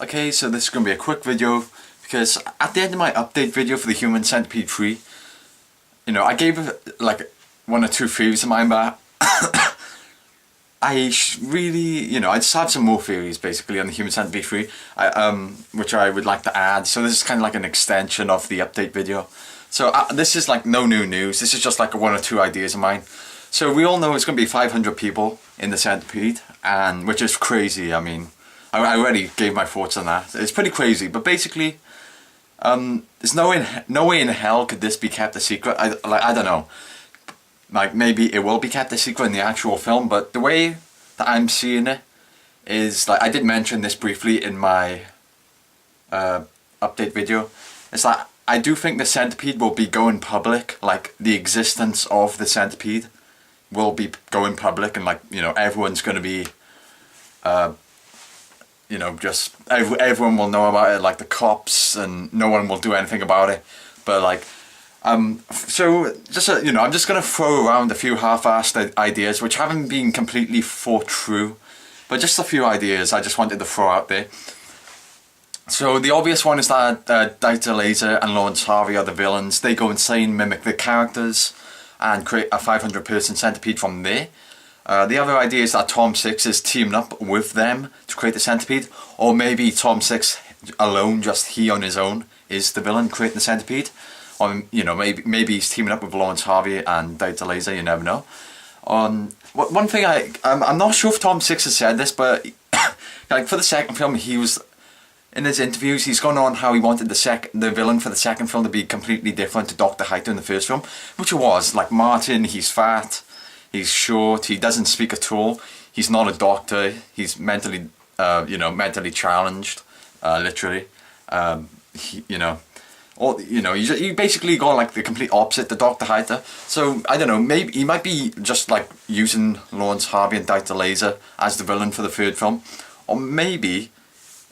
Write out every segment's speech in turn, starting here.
Okay, so this is going to be a quick video because at the end of my update video for the Human Centipede 3, I gave like one or two theories of mine, but I just have some more theories basically on the Human Centipede 3, which I would like to add. So this is kind of like an extension of the update video. So this is like no new news, this is just like one or two ideas of mine. So we all know it's going to be 500 people in the Centipede, and which is crazy. I mean, I already gave my thoughts on that. It's pretty crazy, but basically, there's no way in hell could this be kept a secret. I don't know. Like maybe it will be kept a secret in the actual film, but the way that I'm seeing it is like I did mention this briefly in my update video. It's like I do think the Centipede will be going public. Like the existence of the Centipede will be going public, and like everyone's going to be. Just everyone will know about it, like the cops, and no one will do anything about it. But like, so just I'm just gonna throw around a few half-assed ideas which haven't been completely thought through, but just a few ideas I just wanted to throw out there. So the obvious one is that Dieter Laser and Lawrence Harvey are the villains. They go insane, mimic the characters, and create a 500-person centipede from there. The other idea is that Tom Six is teaming up with them to create the Centipede, or maybe Tom Six alone, just he on his own, is the villain creating the Centipede. Or maybe he's teaming up with Lawrence Harvey and Dieter Laser. You never know. One thing I'm not sure if Tom Six has said this, but like for the second film, he was in his interviews. He's gone on how he wanted the villain for the second film to be completely different to Dr. Hyter in the first film, which it was. Like Martin, he's fat. He's short, he doesn't speak at all, he's not a doctor, he's mentally, mentally challenged, literally. You basically go like the complete opposite to Dr. Hyter. So, I don't know, maybe he might be just like using Lawrence Harvey and Dieter Laser as the villain for the third film. Or maybe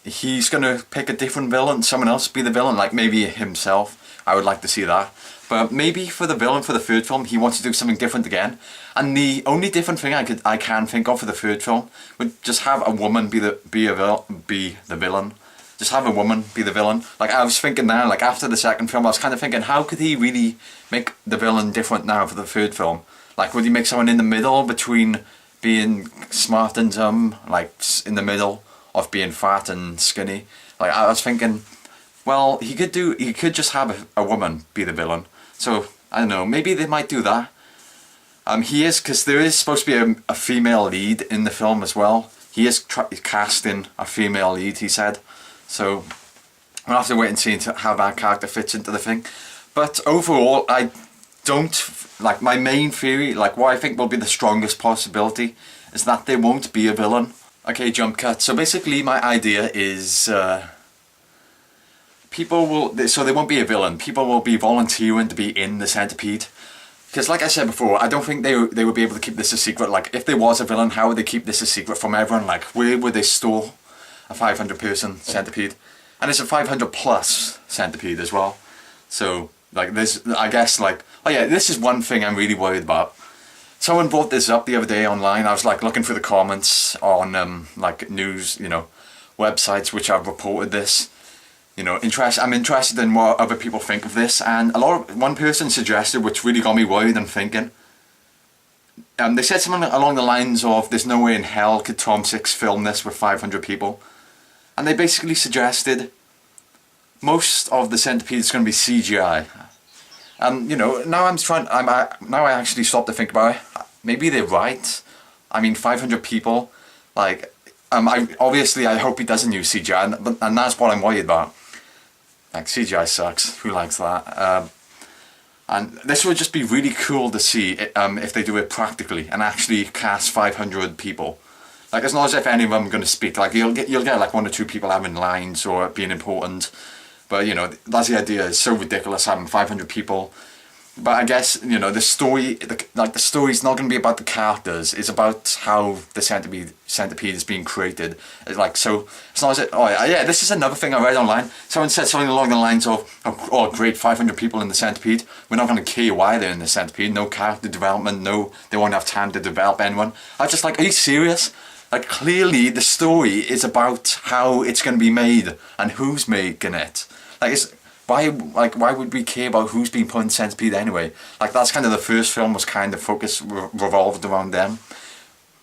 he's gonna pick a different villain, someone else be the villain, like maybe himself. I would like to see that. But maybe for the villain for the third film, he wants to do something different again. And the only different thing I can think of for the third film would just have a woman be the villain. Just have a woman be the villain. Like I was thinking now, like after the second film, I was kind of thinking, how could he really make the villain different now for the third film? Like would he make someone in the middle between being smart and dumb, like in the middle of being fat and skinny? Like I was thinking, well, he could just have a woman be the villain. So, I don't know, maybe they might do that. Because there is supposed to be a female lead in the film as well. He is casting a female lead, he said. So, we'll have to wait and see how that character fits into the thing. But overall, I don't, like my main theory, like what I think will be the strongest possibility, is that there won't be a villain. Okay, jump cut. So basically my idea is, so there won't be a villain. People will be volunteering to be in the Centipede. Because like I said before, I don't think they would be able to keep this a secret. Like if there was a villain, how would they keep this a secret from everyone? Like where would they store a 500-person Centipede? And it's a 500+ Centipede as well. So like this, I guess like, oh yeah, this is one thing I'm really worried about. Someone brought this up the other day online. I was like looking through the comments on like news, websites which have reported this. I'm interested in what other people think of this, and one person suggested, which really got me worried and thinking. They said something along the lines of, there's no way in hell could Tom Six film this with 500 people. And they basically suggested most of the Centipede is going to be CGI. And now I actually stopped to think about it. Maybe they're right. I mean, 500 people, like, I hope he doesn't use CGI, and that's what I'm worried about. Like, CGI sucks, who likes that? And this would just be really cool to see if they do it practically and actually cast 500 people. Like, it's not as if any of them are going to speak. Like, you'll get like one or two people having lines or being important. But, that's the idea. It's so ridiculous having 500 people. But I guess, the story's not going to be about the characters. It's about how the Centipede is being created. It's like, so, it's not as if, oh yeah, this is another thing I read online. Someone said something along the lines of, oh great, 500 people in the Centipede. We're not going to care why they're in the Centipede. No character development, they won't have time to develop anyone. I was just like, are you serious? Like, clearly the story is about how it's going to be made and who's making it. Like, why would we care about who's been put in Centipede anyway? Like, that's kind of the first film was kind of focused, revolved around them.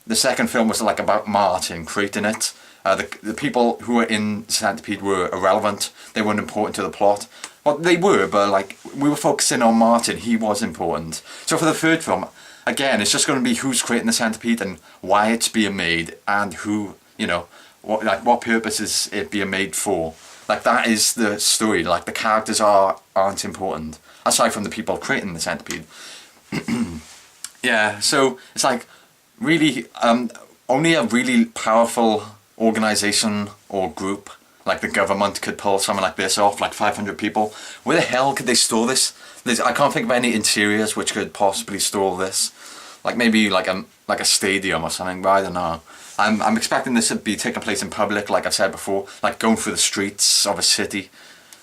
The second film was like about Martin creating it. The people who were in Centipede were irrelevant. They weren't important to the plot. Well, they were, but like, we were focusing on Martin. He was important. So for the third film, again, it's just going to be who's creating the Centipede and why it's being made and who, you know, what purpose is it being made for. Like, that is the story. Like, the characters aren't important, aside from the people creating the Centipede. Yeah, so it's like, really, only a really powerful organisation or group, like the government, could pull something like this off, like 500 people. Where the hell could they store this? I can't think of any interiors which could possibly store this. Like, maybe like a stadium or something, but I don't know. I'm expecting this to be taking place in public, like I've said before, like going through the streets of a city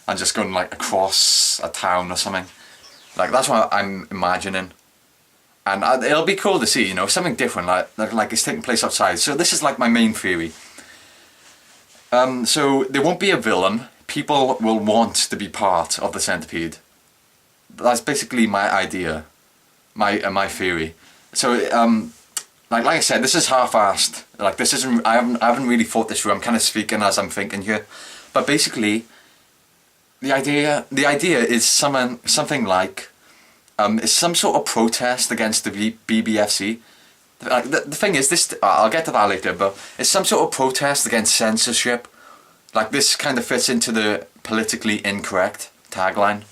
and just going like across a town or something. Like, that's what I'm imagining. And it'll be cool to see, you know, something different, like it's taking place outside. So this is like my main theory. So there won't be a villain. People will want to be part of the Centipede. That's basically my idea, my theory. So like I said, this is half-assed. Like, this isn't. I haven't really thought this through. I'm kind of speaking as I'm thinking here. But basically, the idea is something like. It's some sort of protest against the BBFC. The thing is, this, I'll get to that later, but it's some sort of protest against censorship. Like, this kind of fits into the politically incorrect tagline.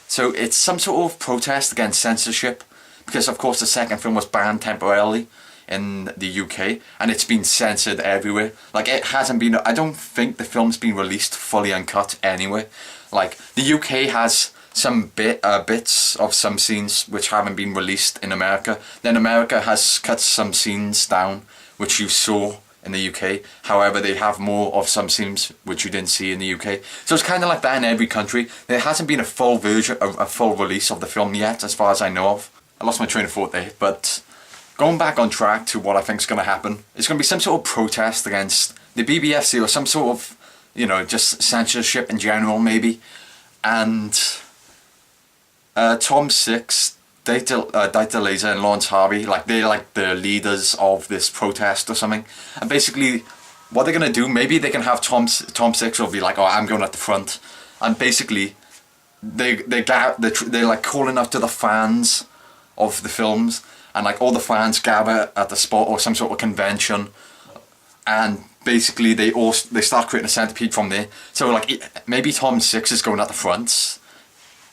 So it's some sort of protest against censorship, because of course the second film was banned temporarily in the UK, and it's been censored everywhere. Like, it hasn't been, I don't think the film's been released fully uncut anyway. Like, the UK has some bits of some scenes which haven't been released in America. Then America has cut some scenes down which you saw in the UK. However, they have more of some scenes which you didn't see in the UK. So it's kind of like that in every country. There hasn't been a full version, a full release of the film yet, as far as I know of. I lost my train of thought there, but going back on track to what I think is going to happen, it's going to be some sort of protest against the BBFC or some sort of, you know, just censorship in general maybe. And Tom Six, Dieter Laser and Lawrence Harvey, like, they're like the leaders of this protest or something. And basically, what they're gonna do, maybe they can have Tom Six will be like, oh, I'm going at the front, and basically they're like calling out to the fans of the films, and like all the fans gather at the spot or some sort of convention, and basically they start creating a Centipede from there. So like, maybe Tom Six is going at the front.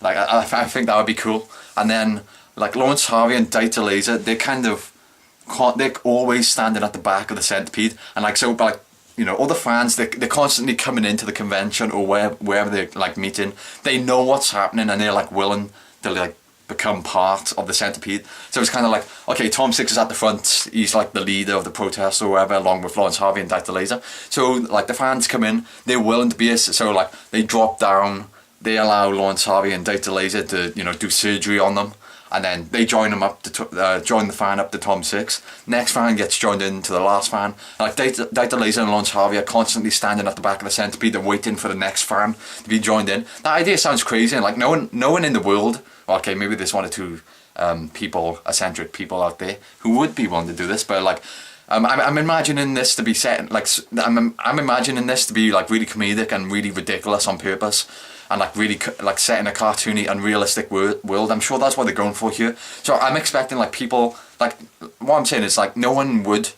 Like, I think that would be cool. And then like Lawrence Harvey and Dieter Laser, they're always standing at the back of the Centipede, and like, so, like, you know, all the fans, they're constantly coming into the convention or wherever they're like meeting. They know what's happening and they're like willing to like become part of the Centipede. So it's kind of like, okay, Tom Six is at the front, he's like the leader of the protest or whatever, along with Lawrence Harvey and Dieter Laser. So like, the fans come in, they're willing to be, so like, they drop down, they allow Lawrence Harvey and Dieter Laser to, you know, do surgery on them, and then they join them up to join the fan up to Tom Six. Next fan gets joined into the last fan. And like, Dieter Laser and Lawrence Harvey are constantly standing at the back of the Centipede and waiting for the next fan to be joined in. That idea sounds crazy, and like, no one in the world, okay, maybe there's one or two eccentric people out there who would be willing to do this, but like, I'm imagining this to be set, like, I'm imagining this to be like really comedic and really ridiculous on purpose, and like really like set in a cartoony, unrealistic world. I'm sure that's what they're going for here. So I'm expecting like people, like, what I'm saying is like, no one would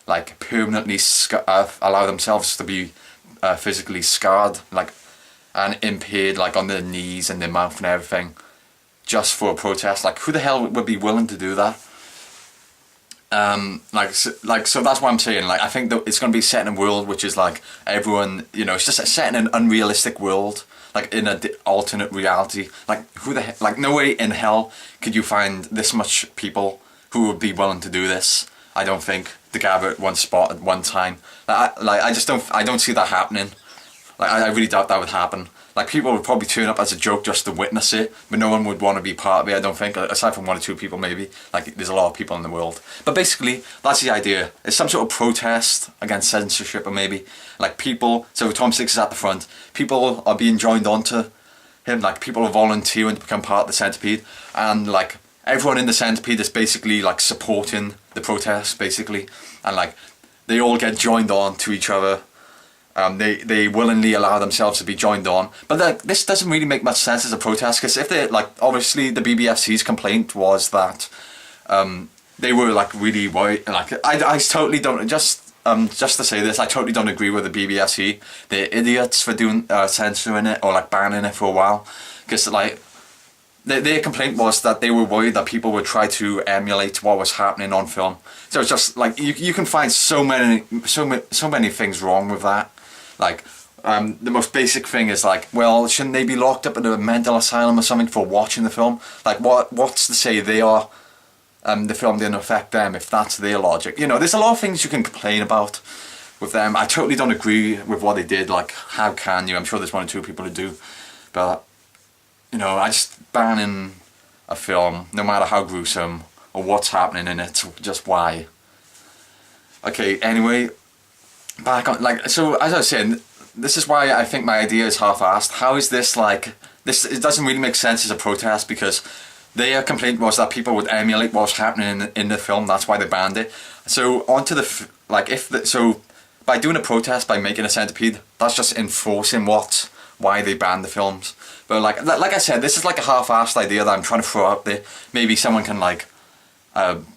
like permanently allow themselves to be physically scarred, like, and impaired, like on their knees and their mouth and everything, just for a protest. Like, who the hell would be willing to do that? So that's what I'm saying. Like, I think that it's going to be set in a world which is like, everyone, you know, it's just set in an unrealistic world, like in an alternate reality. Like, who the hell, like, no way in hell could you find this much people who would be willing to do this. I don't think, to gather at one spot at one time. I don't see that happening. Like, I really doubt that would happen. Like, people would probably turn up as a joke just to witness it, but no one would want to be part of it, I don't think, aside from one or two people maybe. Like, there's a lot of people in the world. But basically, that's the idea. It's some sort of protest against censorship, or maybe, like, people, so Tom Six is at the front, people are being joined onto him, like, people are volunteering to become part of the Centipede, and, like, everyone in the Centipede is basically, like, supporting the protest, basically, and, like, they all get joined on to each other. They willingly allow themselves to be joined on, but this doesn't really make much sense as a protest, because if they, like, obviously the BBFC's complaint was that they were, like, really worried. Like, I totally don't, just to say this, I totally don't agree with the BBFC. They're idiots for doing censoring it, or, like, banning it for a while, because, like, their complaint was that they were worried that people would try to emulate what was happening on film. So it's just like, you can find so many things wrong with that. Like, the most basic thing is, like, well, shouldn't they be locked up in a mental asylum or something for watching the film? Like, what's to say they are, the film didn't affect them, if that's their logic? You know, there's a lot of things you can complain about with them. I totally don't agree with what they did. Like, how can you? I'm sure there's one or two people who do, but, you know, I just banning a film, no matter how gruesome or what's happening in it, just why? Okay, anyway, back on, like, so as I was saying, this is why I think my idea is half-assed. How is this, like, this, it doesn't really make sense as a protest, because their complaint was that people would emulate what was happening in the film, that's why they banned it. So onto the, like, so by doing a protest, by making a Centipede, that's just enforcing why they banned the films. But like I said, this is like a half-assed idea that I'm trying to throw out there. Maybe someone can, like,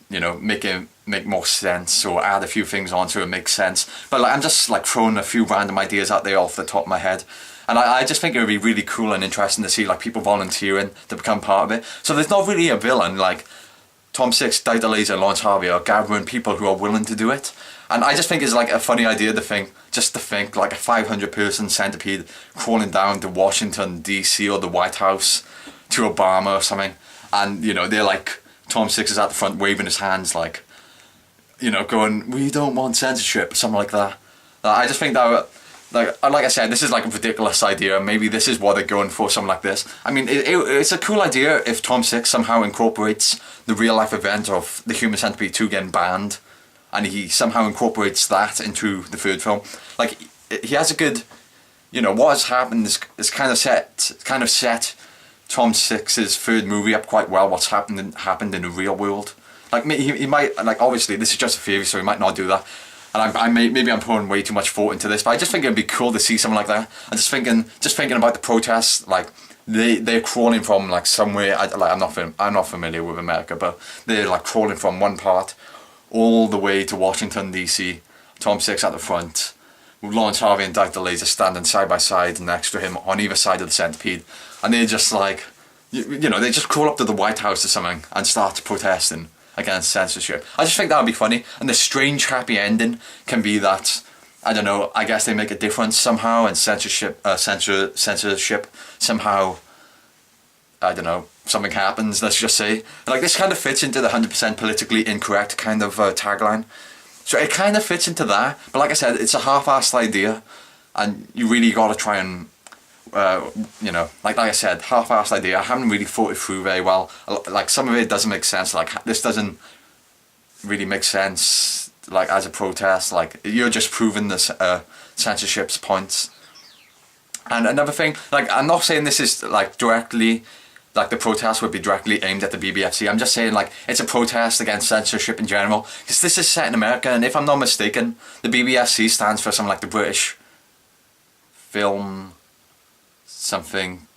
you know, make more sense, or add a few things on so it makes sense. But, like, I'm just, like, throwing a few random ideas out there off the top of my head. And I just think it would be really cool and interesting to see, like, people volunteering to become part of it. So there's not really a villain. Like, Tom Six, Dieter Laser, and Lawrence Harvey are gathering people who are willing to do it. And I just think it's, like, a funny idea to think, like, a 500-person Centipede crawling down to Washington, D.C. or the White House to Obama or something. And, you know, they're, like, Tom Six is at the front waving his hands, like, you know, going, we don't want censorship, or something like that. I just think that, like I said, this is, like, a ridiculous idea. Maybe this is what they're going for, something like this. I mean, it's a cool idea if Tom Six somehow incorporates the real-life event of the Human Centipede 2 getting banned, and he somehow incorporates that into the third film. Like, he has a good, you know, what has happened is kind of set Tom Six's third movie up quite well. What's happened in the real world. Like, he might, like, obviously this is just a theory, so he might not do that. And maybe I'm pouring way too much thought into this, but I just think it'd be cool to see something like that. And just thinking about the protests, like, they're crawling from, like, somewhere. I'm not familiar with America, but they're, like, crawling from one part all the way to Washington, D.C. Tom Six at the front, with Lawrence Harvey and Dieter Laser standing side by side next to him on either side of the Centipede, and they're just, like, you know, they just crawl up to the White House or something and start protesting against censorship. I just think that would be funny, and the strange happy ending can be that, I don't know, I guess they make a difference somehow, and censorship somehow, I don't know, something happens, let's just say. Like, this kind of fits into the 100% politically incorrect kind of tagline. So it kind of fits into that, but like I said, it's a half-assed idea, and you really got to try and, you know, like I said, half-assed idea. I haven't really thought it through very well. Like, some of it doesn't make sense. Like, this doesn't really make sense, like, as a protest. Like, you're just proving this censorship's points. And another thing, like, I'm not saying this is, like, directly, like, the protest would be directly aimed at the BBFC. I'm just saying, like, it's a protest against censorship in general, because this is set in America, and if I'm not mistaken, the BBFC stands for something like the British Film something.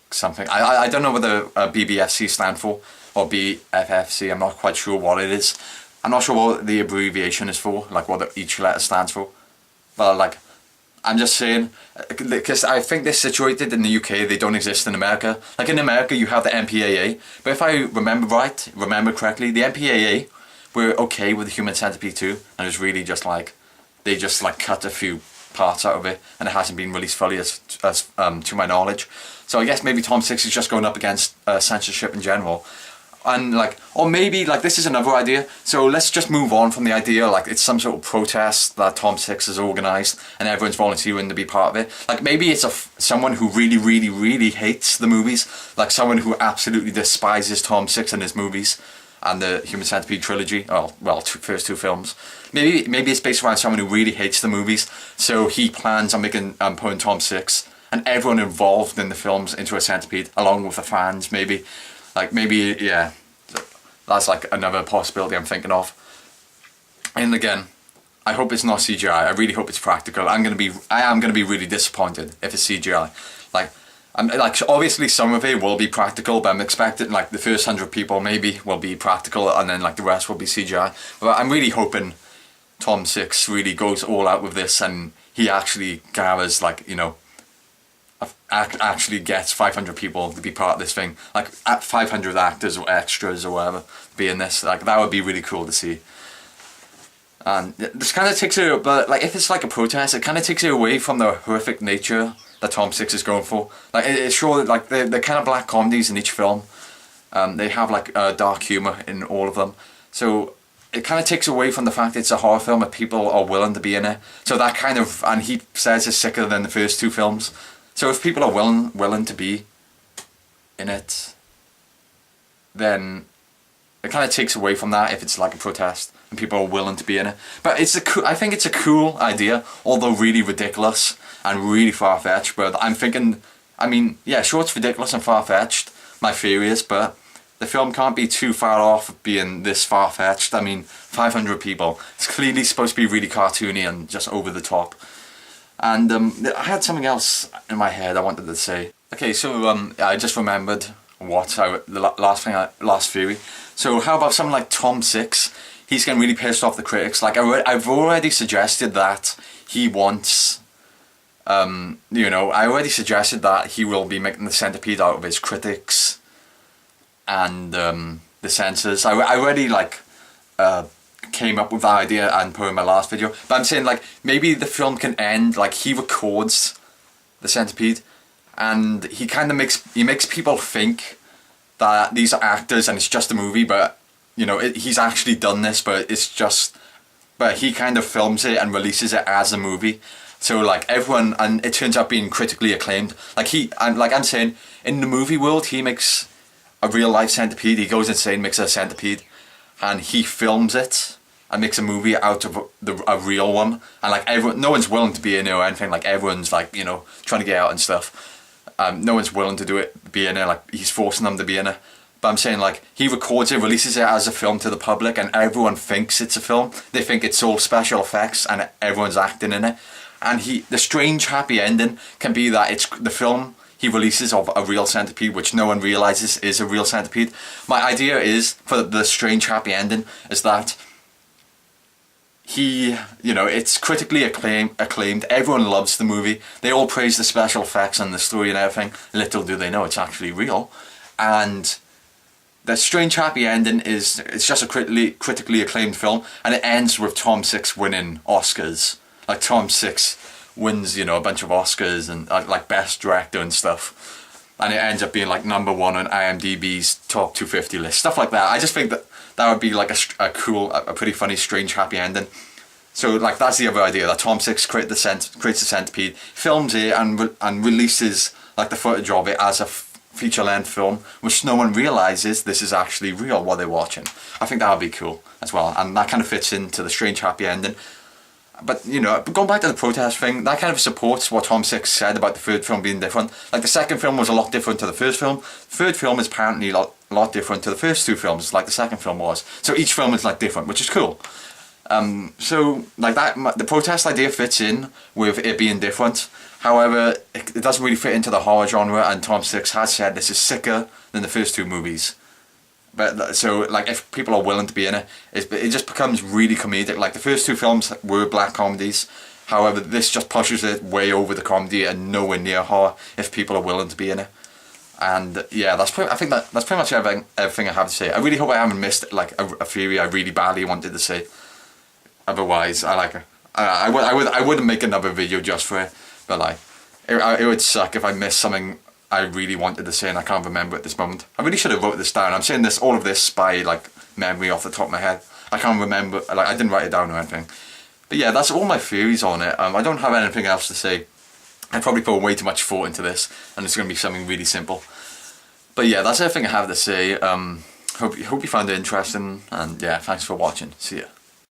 I don't know what the BBFC stand for, or BFFC. I'm not quite sure what it is. I'm not sure what the abbreviation is for, like what each letter stands for. But, like, I'm just saying, because I think they're situated in the UK, they don't exist in America. Like, in America you have the MPAA, but if I remember correctly, the MPAA were okay with the Human Centipede 2, and it's really just like, they just, like, cut a few parts out of it, and it hasn't been released fully as to my knowledge. So I guess maybe Tom Six is just going up against censorship in general. And like, or maybe like this is another idea. So let's just move on from the idea like it's some sort of protest that Tom Six has organised and everyone's volunteering to be part of it. Like maybe it's someone who really, really, really hates the movies, like someone who absolutely despises Tom Six and his movies and the Human Centipede trilogy. Oh, well, first two films. Maybe it's based around someone who really hates the movies. So he plans on putting Tom Six and everyone involved in the films into a centipede, along with the fans, maybe. Like, maybe, yeah, that's like another possibility I'm thinking of. And again, I hope it's not CGI. I really hope it's practical. I am gonna be really disappointed if it's CGI. Like, obviously some of it will be practical, but I'm expecting like the first 100 people maybe will be practical, and then like the rest will be CGI. But I'm really hoping Tom Six really goes all out with this, and he actually gathers, like, you know, actually gets 500 people to be part of this thing, like 500 actors or extras or whatever be in this. Like, that would be really cool to see. And this kind of takes it, but like if it's like a protest, it kind of takes it away from the horrific nature that Tom Six is going for. Like, it's sure that like they're kind of black comedies in each film. They have like dark humor in all of them, so it kind of takes away from the fact it's a horror film that people are willing to be in it. So that kind of, and he says it's sicker than the first two films. So if people are willing to be in it, then it kind of takes away from that if it's like a protest and people are willing to be in it. But I think it's a cool idea, although really ridiculous and really far-fetched. But I'm thinking, I mean, yeah, sure, it's ridiculous and far-fetched, my theory is, but the film can't be too far off of being this far-fetched. I mean, 500 people. It's clearly supposed to be really cartoony and just over the top. And I had something else in my head I wanted to say. Okay, so I just remembered the last theory. So how about someone like Tom Six? He's getting really pissed off the critics. Like, I've already suggested that he wants, you know, I already suggested that he will be making the Centipede out of his critics and the censors. I already like came up with that idea and put in my last video, but I'm saying like maybe the film can end like he records the Centipede and he kind of makes people think that these are actors and it's just a movie, but you know, he's actually done this, but he kind of films it and releases it as a movie. So like everyone, and it turns out being critically acclaimed. Like I'm saying, in the movie world, he makes a real life centipede. He goes insane, makes a centipede, and he films it and makes a movie out of a real one. And like no one's willing to be in it or anything. Like everyone's like, you know, trying to get out and stuff. No one's willing to do it, be in it. Like he's forcing them to be in it. But I'm saying like he records it, releases it as a film to the public, and everyone thinks it's a film. They think it's all special effects and everyone's acting in it. And the strange happy ending can be that it's the film he releases of a real centipede, which no one realizes is a real centipede. My idea is, for the strange happy ending, is that you know, it's critically acclaimed. Everyone loves the movie. They all praise the special effects and the story and everything. Little do they know it's actually real. And the strange happy ending is, it's just a critically acclaimed film, and it ends with Tom Six winning Oscars. Like Tom Six wins, you know, a bunch of Oscars and like best director and stuff, and it ends up being like #1 on IMDb's top 250 list, stuff like that. I just think that would be like a cool, a pretty funny, strange happy ending. So like that's the other idea, that Tom Six creates the Centipede, films it and releases like the footage of it as a feature-length film, which no one realizes this is actually real what they're watching. I think that would be cool as well, and that kind of fits into the strange happy ending. But, you know, going back to the protest thing, that kind of supports what Tom Six said about the third film being different. Like, the second film was a lot different to the first film. The third film is apparently a lot different to the first two films, like the second film was. So each film is, like, different, which is cool. So, like, the protest idea fits in with it being different. However, it doesn't really fit into the horror genre, and Tom Six has said this is sicker than the first two movies. But so, like, if people are willing to be in it, it just becomes really comedic. Like, the first two films were black comedies. However, this just pushes it way over the comedy and nowhere near horror if people are willing to be in it. And yeah, I think that's pretty much everything I have to say. I really hope I haven't missed like a theory I really badly wanted to say. Otherwise, I wouldn't make another video just for it. But like, it would suck if I missed something I really wanted to say and I can't remember at this moment. I really should have wrote this down. I'm saying this, all of this by like memory off the top of my head. I can't remember, like I didn't write it down or anything. But yeah, that's all my theories on it. I don't have anything else to say. I probably put way too much thought into this and it's going to be something really simple. But yeah, that's everything I have to say. Hope you found it interesting, and yeah, thanks for watching. See ya.